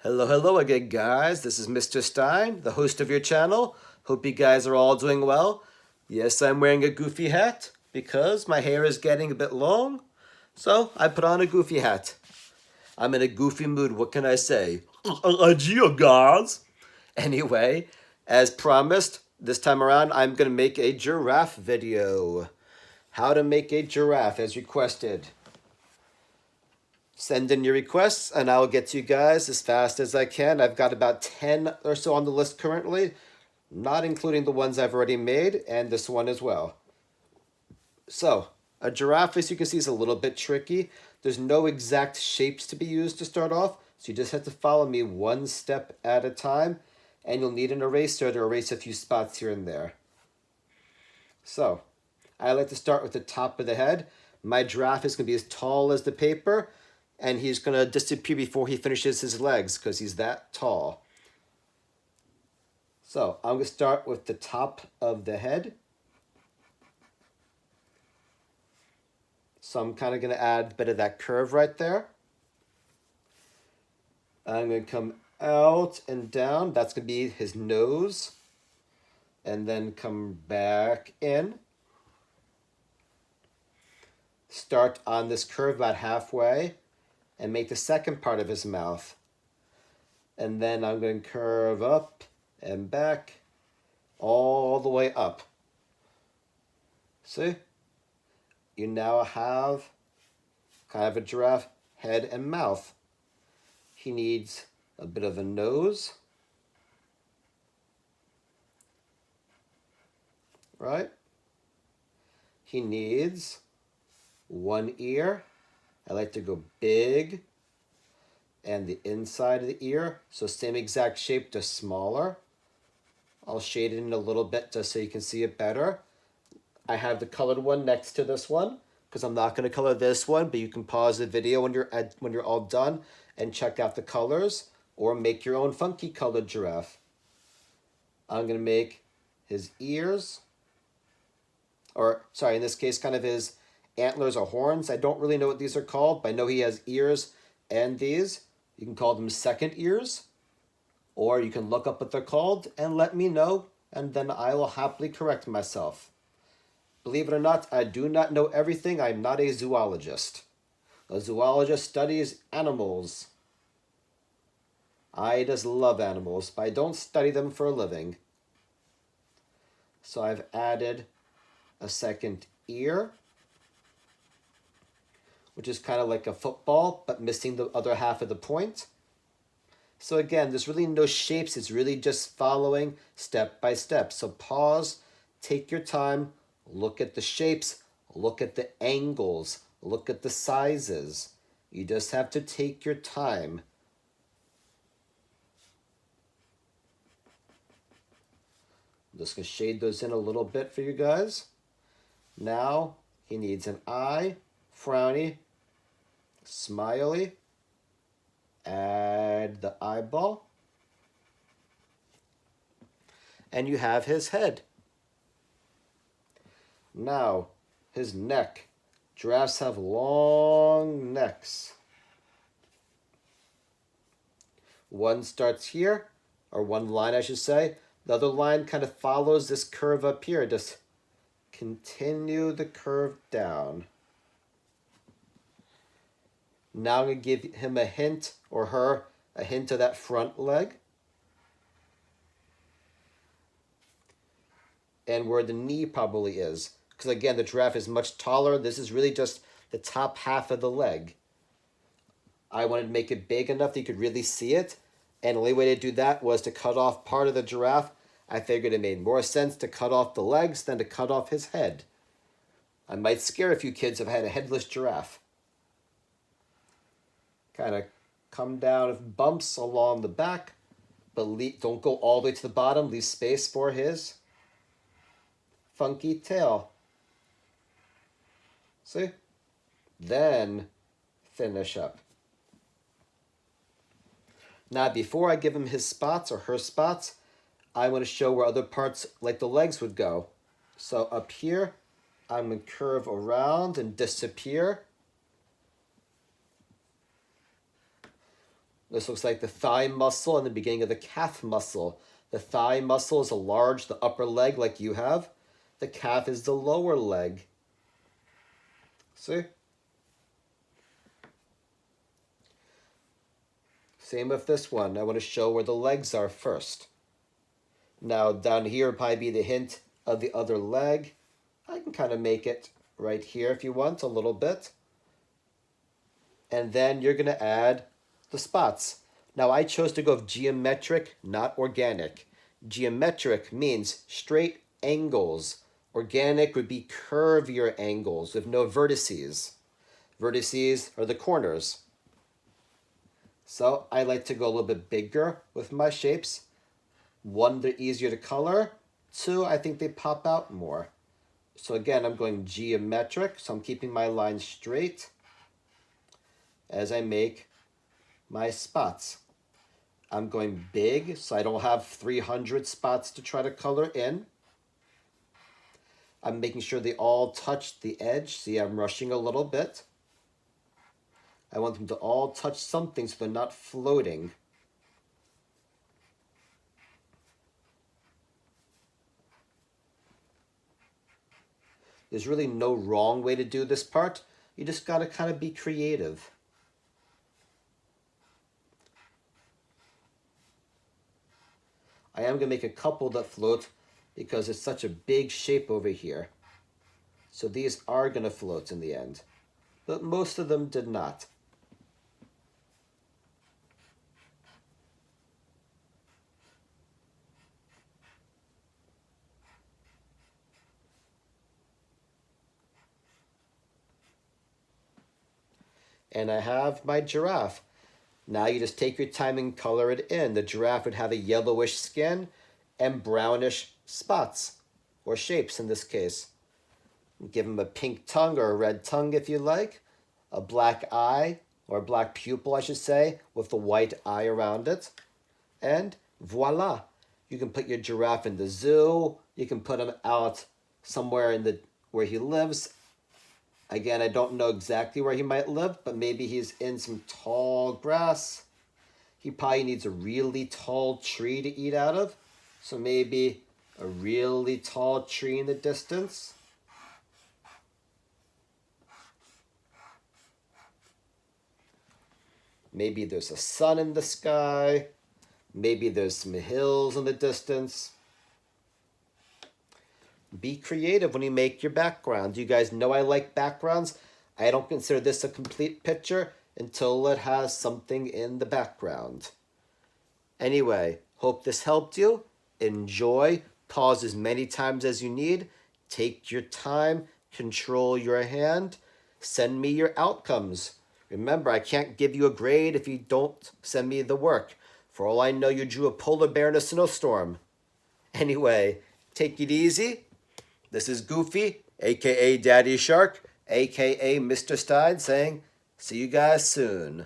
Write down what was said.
Hello again, guys. This is Mr. Stein, the host of your channel. Hope you guys are all doing well. Yes, I'm wearing a goofy hat because my hair is getting a bit long, so I put on a goofy hat. I'm in a goofy mood, what can I say? Gee, guys. Anyway, as promised, this time around I'm going to make a giraffe video. How to make a giraffe as requested. Send in your requests and I'll get to you guys as fast as I can. I've got about 10 or so on the list currently, not including the ones I've already made and this one as well. So, a giraffe, as you can see, is a little bit tricky. There's no exact shapes to be used to start off, so you just have to follow me one step at a time, and you'll need an eraser to erase a few spots here and there. So, I like to start with the top of the head. My giraffe is going to be as tall as the paper, and he's going to disappear before he finishes his legs because he's that tall. So I'm going to start with the top of the head. So I'm kind of going to add a bit of that curve right there. I'm going to come out and down. That's going to be his nose. And then come back in. Start on this curve about halfway and make the second part of his mouth. And then I'm going to curve up and back all the way up. See? You now have kind of a giraffe head and mouth. He needs a bit of a nose. Right? He needs one ear. I like to go big. And the inside of the ear, so same exact shape, just smaller. I'll shade it in a little bit just so you can see it better. I have the colored one next to this one because I'm not going to color this one, but you can pause the video when you're all done and check out the colors or make your own funky colored giraffe. I'm going to make his ears, or sorry, in this case, kind of his antlers or horns. I don't really know what these are called, but I know he has ears and these. You can call them second ears, or you can look up what they're called and let me know, and then I will happily correct myself. Believe it or not, I do not know everything. I'm not a zoologist. A zoologist studies animals. I just love animals, but I don't study them for a living. So I've added a second ear, which is kind of like a football, but missing the other half of the point. So again, there's really no shapes. It's really just following step by step. So pause, take your time, look at the shapes, look at the angles, look at the sizes. You just have to take your time. I'm just going to shade those in a little bit for you guys. Now, he needs an eye, frowny, smiley, add the eyeball, and you have his head. Now, his neck. Giraffes have long necks. One starts here, or one line I should say. The other line kind of follows this curve up here. Just continue the curve down. Now I'm going to give him a hint, or her, a hint of that front leg. And where the knee probably is. Because again, the giraffe is much taller. This is really just the top half of the leg. I wanted to make it big enough that you could really see it. And the only way to do that was to cut off part of the giraffe. I figured it made more sense to cut off the legs than to cut off his head. I might scare a few kids if I had a headless giraffe. Kind of come down with bumps along the back, but don't go all the way to the bottom. Leave space for his funky tail. See? Then finish up. Now, before I give him his spots or her spots, I want to show where other parts like the legs would go. So up here, I'm going to curve around and disappear. This looks like the thigh muscle and the beginning of the calf muscle. The thigh muscle is the upper leg like you have. The calf is the lower leg. See? Same with this one. I want to show where the legs are first. Now down here would probably be the hint of the other leg. I can kind of make it right here if you want, a little bit. And then you're going to add the spots. Now I chose to go with geometric, not organic. Geometric means straight angles. Organic would be curvier angles with no vertices. Vertices are the corners. So I like to go a little bit bigger with my shapes. One, they're easier to color. Two, I think they pop out more. So again, I'm going geometric, so I'm keeping my lines straight as I make my spots. I'm going big, so I don't have 300 spots to try to color in. I'm making sure they all touch the edge. See, I'm rushing a little bit. I want them to all touch something so they're not floating. There's really no wrong way to do this part. You just gotta kind of be creative. I am gonna make a couple that float because it's such a big shape over here. So these are gonna float in the end, but most of them did not. And I have my giraffe. Now you just take your time and color it in. The giraffe would have a yellowish skin and brownish spots, or shapes in this case. Give him a pink tongue or a red tongue if you like, a black eye, or a black pupil I should say, with the white eye around it. And voila! You can put your giraffe in the zoo, you can put him out somewhere where he lives. Again, I don't know exactly where he might live, but maybe he's in some tall grass. He probably needs a really tall tree to eat out of. So maybe a really tall tree in the distance. Maybe there's a sun in the sky. Maybe there's some hills in the distance. Be creative when you make your background. You guys know I like backgrounds. I don't consider this a complete picture until it has something in the background. Anyway, hope this helped you. Enjoy. Pause as many times as you need. Take your time. Control your hand. Send me your outcomes. Remember, I can't give you a grade if you don't send me the work. For all I know, you drew a polar bear in a snowstorm. Anyway, take it easy. This is Goofy, a.k.a. Daddy Shark, a.k.a. Mr. Stein, saying, see you guys soon.